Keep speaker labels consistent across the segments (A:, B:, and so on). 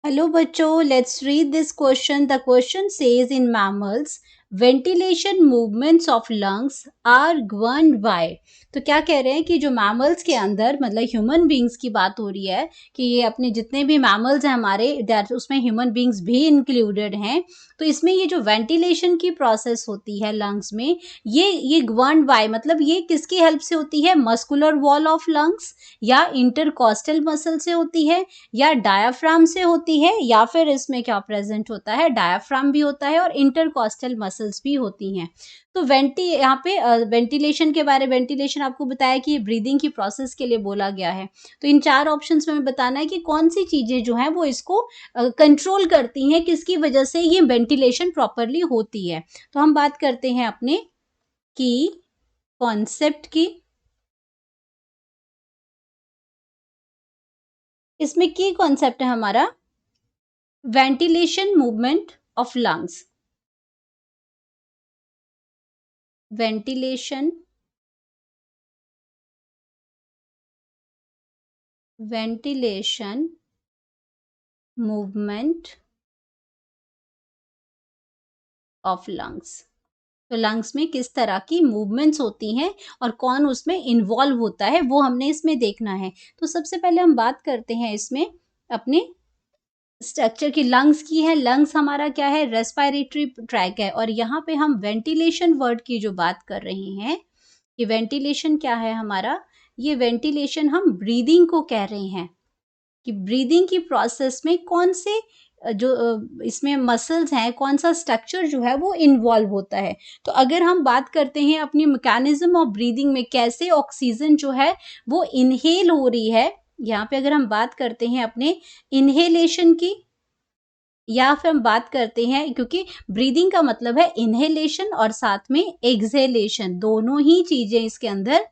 A: Hello बच्चों, let's read this question. The question says in mammals ventilation movements of lungs are governed by. तो क्या कह रहे हैं कि जो मैमल्स के अंदर मतलब ह्यूमन बींग्स की बात हो रही है कि ये अपने जितने भी मैमल्स हैं हमारे दैट उसमें ह्यूमन बींग्स भी इंक्लूडेड हैं. तो इसमें ये जो वेंटिलेशन की प्रोसेस होती है लंग्स में, ये गवर्न्ड बाय मतलब ये किसकी हेल्प से होती है? मस्कुलर वॉल ऑफ लंग्स या इंटरकॉस्टल मसल से होती है या डायाफ्राम से होती है या फिर इसमें क्या प्रेजेंट होता है? डायाफ्राम भी होता है और इंटरकॉस्टल मसल्स भी होती हैं. तो यहाँ पे वेंटिलेशन के बारे वेंटिलेशन आपको बताया कि ब्रीदिंग की प्रोसेस के लिए बोला गया है. तो इन चार ऑप्शंस में हमें बताना है कि कौन सी चीजें जो हैं वो इसको कंट्रोल करती हैं, किसकी वजह से ये वेंटिलेशन प्रॉपरली होती है. तो हम बात करते हैं अपने की कॉन्सेप्ट की. इसमें की कॉन्सेप्ट है हमारा ventilation movement of lungs. Ventilation movement of lungs. तो लंग्स में किस तरह की मूवमेंट्स होती हैं और कौन उसमें इन्वॉल्व होता है वो हमने इसमें देखना है. तो सबसे पहले हम बात करते हैं इसमें अपने स्ट्रक्चर की. लंग्स की है. लंग्स हमारा क्या है? रेस्पिरेटरी ट्रैक है. और यहाँ पे हम वेंटिलेशन वर्ड की जो बात कर रहे हैं, ये वेंटिलेशन क्या है हमारा? ये वेंटिलेशन हम ब्रीदिंग को कह रहे हैं कि ब्रीदिंग की प्रोसेस में कौन से इसमें मसल्स हैं, कौन सा स्ट्रक्चर जो है वो इन्वॉल्व होता है. तो अगर हम बात करते हैं अपनी मैकेनिज्म ऑफ ब्रीदिंग में कैसे ऑक्सीजन जो है वो इनहेल हो रही है, यहाँ पे अगर हम बात करते हैं अपने इनहेलेशन की या फिर हम बात करते हैं, क्योंकि ब्रीदिंग का मतलब है इनहेलेशन और साथ में एक्सहेलेशन, दोनों ही चीजें इसके अंदर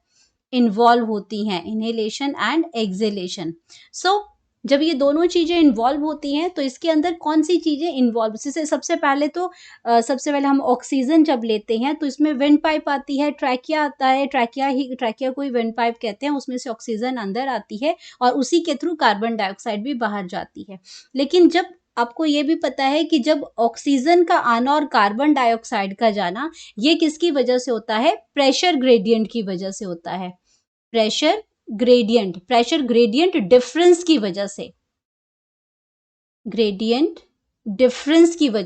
A: इन्वॉल्व होती हैं, इनहेलेशन एंड एक्सहेलेशन. सो जब ये दोनों चीजें इन्वॉल्व होती हैं तो इसके अंदर कौन सी चीजें इन्वॉल्व, जैसे सबसे पहले तो सबसे पहले हम ऑक्सीजन जब लेते हैं तो इसमें विंड पाइप आती है, ट्रैकिया आता है. ट्रैकिया को ही विंड पाइप कहते हैं. उसमें से ऑक्सीजन अंदर आती है और उसी के थ्रू कार्बन डाइऑक्साइड भी बाहर जाती है. लेकिन जब आपको ये भी पता है कि जब ऑक्सीजन का आना और कार्बन डाइऑक्साइड का जाना ये किसकी वजह से होता है? प्रेशर ग्रेडियंट की वजह से होता है. प्रेशर ग्रेडियंट डिफरेंस की वजह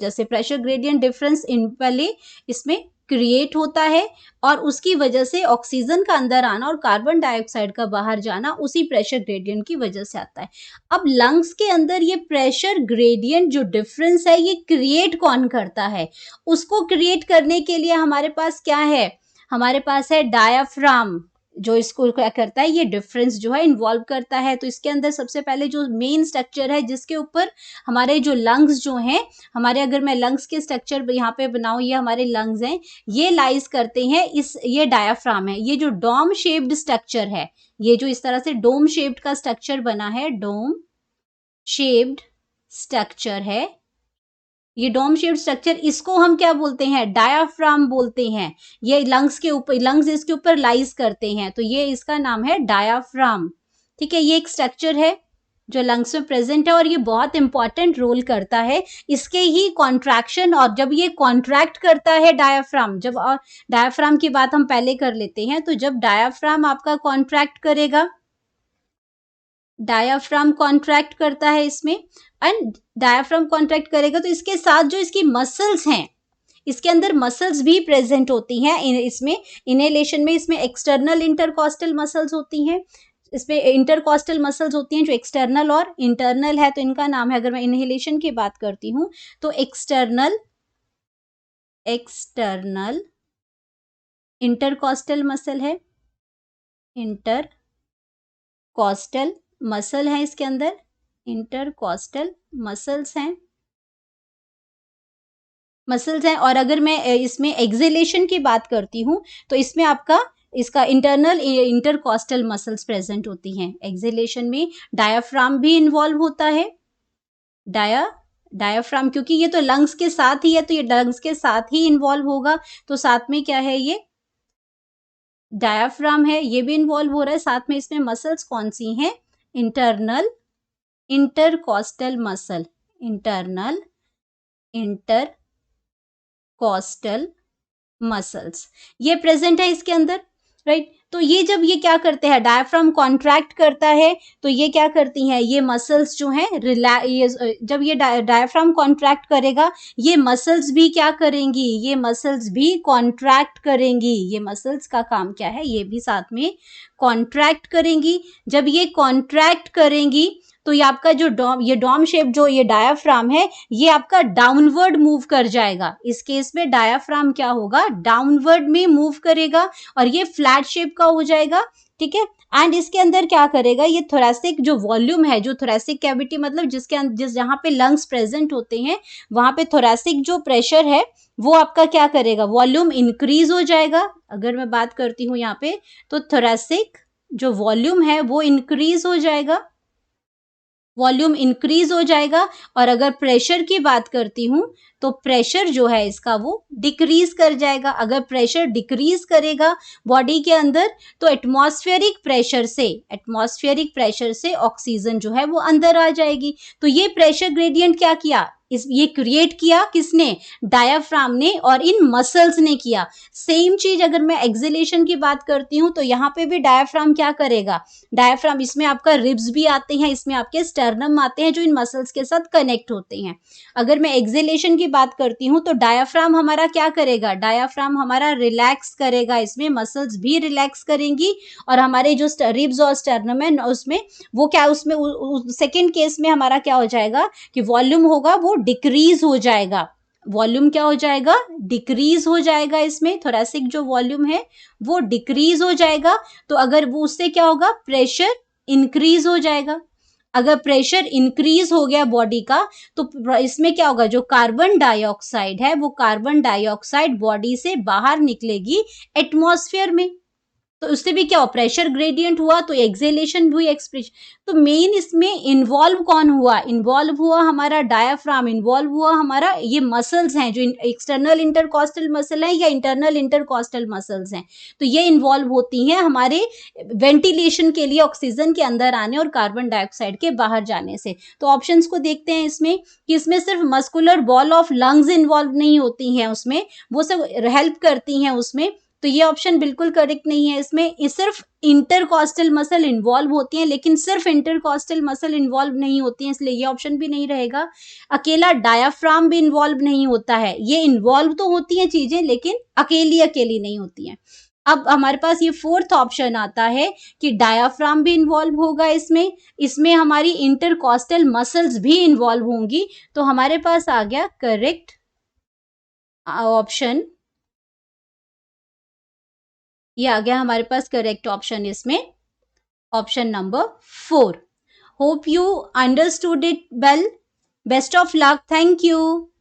A: से, प्रेशर ग्रेडियंट डिफरेंस इन पहले इसमें क्रिएट होता है और उसकी वजह से ऑक्सीजन का अंदर आना और कार्बन डाइऑक्साइड का बाहर जाना उसी प्रेशर ग्रेडियंट की वजह से आता है. अब लंग्स के अंदर ये प्रेशर ग्रेडियंट जो डिफरेंस है ये क्रिएट कौन करता है? उसको क्रिएट करने के लिए हमारे पास क्या है? हमारे पास है डायाफ्राम, जो इसको क्या करता है? ये डिफरेंस जो है इन्वॉल्व करता है. तो इसके अंदर सबसे पहले जो मेन स्ट्रक्चर है जिसके ऊपर हमारे जो लंग्स जो हैं, हमारे अगर मैं लंग्स के स्ट्रक्चर यहाँ पे बनाऊं, ये हमारे लंग्स हैं, ये लाइज करते हैं ये डायाफ्राम है. ये जो डोम शेप्ड स्ट्रक्चर है, ये जो इस तरह से डोम शेप्ड का स्ट्रक्चर बना है, डोम शेप्ड स्ट्रक्चर है, ये डोम शेप्ड स्ट्रक्चर, इसको हम क्या बोलते हैं? डायाफ्राम बोलते हैं. ये लंग्स के ऊपर, लंग्स इसके ऊपर लाइज करते हैं, तो ये इसका नाम है डायाफ्राम. ठीक है, ये एक स्ट्रक्चर है जो लंग्स में प्रेजेंट है और ये बहुत इंपॉर्टेंट रोल करता है. इसके ही कॉन्ट्रैक्शन, और जब ये कॉन्ट्रैक्ट करता है डायाफ्राम, जब डायाफ्राम की बात हम पहले कर लेते हैं, तो जब डायाफ्राम आपका कॉन्ट्रैक्ट करेगा, डायाफ्राम कॉन्ट्रैक्ट करता है इसमें, एंड डायाफ्राम कॉन्ट्रैक्ट करेगा तो इसके साथ जो इसकी मसल्स हैं, इसके अंदर मसल्स भी प्रेजेंट होती हैं. इसमें इनहेलेशन में इसमें एक्सटर्नल इंटरकॉस्टल मसल्स होती हैं, इसमें इंटरकॉस्टल मसल्स होती हैं जो एक्सटर्नल और इंटरनल है. तो इनका नाम है, अगर मैं इनहेलेशन की बात करती हूँ तो एक्सटर्नल इंटरकॉस्टल मसल है, इंटरकॉस्टल मसल है, इसके अंदर इंटरकॉस्टल मसल्स हैं. और अगर मैं इसमें एक्सहेलेशन की बात करती हूँ तो इसमें आपका इसका इंटरनल इंटरकॉस्टल मसल्स प्रेजेंट होती हैं. एक्सहेलेशन में डायाफ्राम भी इन्वॉल्व होता है. डायाफ्राम क्योंकि ये तो लंग्स के साथ ही है, तो ये लंग्स के साथ ही इन्वॉल्व होगा. तो साथ में क्या है? ये डायाफ्राम है, ये भी इन्वॉल्व हो रहा है. साथ में इसमें मसल्स कौन सी हैं? Internal intercostal muscle, internal intercostal muscles, ये प्रेजेंट है इसके अंदर, राइट। तो ये जब ये क्या करते हैं, डायफ्राम कॉन्ट्रैक्ट करता है, तो ये क्या करती हैं, ये मसल्स जो हैं जब ये डायफ्राम कॉन्ट्रैक्ट करेगा, ये मसल्स भी क्या करेंगी, ये मसल्स भी कॉन्ट्रैक्ट करेंगी। ये मसल्स का काम क्या है, ये भी साथ में कॉन्ट्रैक्ट करेंगी। जब ये कॉन्ट्रैक्ट करेंगी तो ये आपका जो डॉम शेप जो ये डायाफ्राम है, ये आपका डाउनवर्ड मूव कर जाएगा। इस केस में डायाफ्राम क्या होगा, डाउनवर्ड में मूव करेगा और ये फ्लैट शेप का हो जाएगा, ठीक है। एंड इसके अंदर क्या करेगा, ये थोरैसिक जो वॉल्यूम है, जो थोरैसिक कैविटी मतलब जहां पे लंग्स प्रेजेंट होते हैं, वहां पे थोरैसिक जो प्रेशर है वो आपका क्या करेगा, वॉल्यूम इंक्रीज हो जाएगा। अगर मैं बात करती हूँ यहाँ पे, तो थोरैसिक जो वॉल्यूम है वो इंक्रीज हो जाएगा, वॉल्यूम इंक्रीज हो जाएगा। और अगर प्रेशर की बात करती हूं, तो प्रेशर जो है इसका वो डिक्रीज कर जाएगा। अगर प्रेशर डिक्रीज करेगा बॉडी के अंदर, तो एटमॉस्फेरिक प्रेशर से ऑक्सीजन जो है वो अंदर आ जाएगी। तो ये प्रेशर ग्रेडियंट क्या किया, ये क्रिएट किया किसने, डायाफ्राम ने, और इन मसल्स ने किया। सेम चीज अगर मैं एक्सेलेशन की बात करती हूं, तो यहाँ पे भी डायाफ्राम क्या करेगा, डायाफ्राम, इसमें आपका रिब्स भी आते हैं, इसमें आपके स्टर्नम आते हैं जो इन मसल्स के साथ कनेक्ट होते हैं। अगर मैं एक्सेलेशन की बात करती हूँ, तो डायाफ्राम हमारा क्या करेगा, डायाफ्राम हमारा रिलैक्स करेगा, इसमें मसल्स भी रिलैक्स करेंगी। और हमारे जो रिब्स और स्टर्नम है उसमें वो क्या, उसमें सेकेंड केस में हमारा क्या हो जाएगा कि वॉल्यूम होगा वो डिक्रीज हो जाएगा। वॉल्यूम क्या हो जाएगा, डिक्रीज हो जाएगा। इसमें थोरैसिक जो वॉल्यूम है वो डिक्रीज हो जाएगा। तो अगर वो उससे क्या होगा, प्रेशर इंक्रीज हो जाएगा। अगर प्रेशर इंक्रीज हो गया बॉडी का, तो इसमें क्या होगा, जो कार्बन डाइऑक्साइड है वो कार्बन डाइऑक्साइड बॉडी से बाहर निकलेगी एटमॉस्फेयर में। तो उससे भी क्या हो, प्रेशर ग्रेडियंट हुआ, तो एक्सेलेशन हुई, एक्सप्रेशन। तो मेन इसमें इन्वॉल्व कौन हुआ, इन्वॉल्व हुआ हमारा डायाफ्राम, इन्वॉल्व हुआ हमारा ये मसल्स हैं, जो एक्सटर्नल इंटरकॉस्टल मसल है या इंटरनल इंटरकॉस्टल मसल्स हैं। तो ये इन्वॉल्व होती हैं हमारे वेंटिलेशन के लिए, ऑक्सीजन के अंदर आने और कार्बन डाइऑक्साइड के बाहर जाने से। तो ऑप्शंस को देखते हैं इसमें, कि इसमें सिर्फ muscular wall of lungs involve नहीं होती हैं, उसमें वो सब हेल्प करती हैं उसमें। तो ये ऑप्शन बिल्कुल करेक्ट नहीं है। इसमें सिर्फ इंटरकॉस्टल मसल इन्वॉल्व होती हैं, लेकिन सिर्फ इंटरकॉस्टल मसल इन्वॉल्व नहीं होती हैं, इसलिए ये ऑप्शन भी नहीं रहेगा। अकेला डायाफ्राम भी इन्वॉल्व नहीं होता है, ये इन्वॉल्व तो होती हैं चीजें, लेकिन अकेली अकेली नहीं होती हैं। अब हमारे पास ये फोर्थ ऑप्शन आता है कि डायाफ्राम भी इन्वॉल्व होगा इसमें हमारी इंटरकॉस्टल मसल्स भी इन्वॉल्व होंगी। तो हमारे पास आ गया करेक्ट ऑप्शन, ये आ गया हमारे पास करेक्ट ऑप्शन इसमें, option number 4। Hope you understood it well. Best of luck, thank you.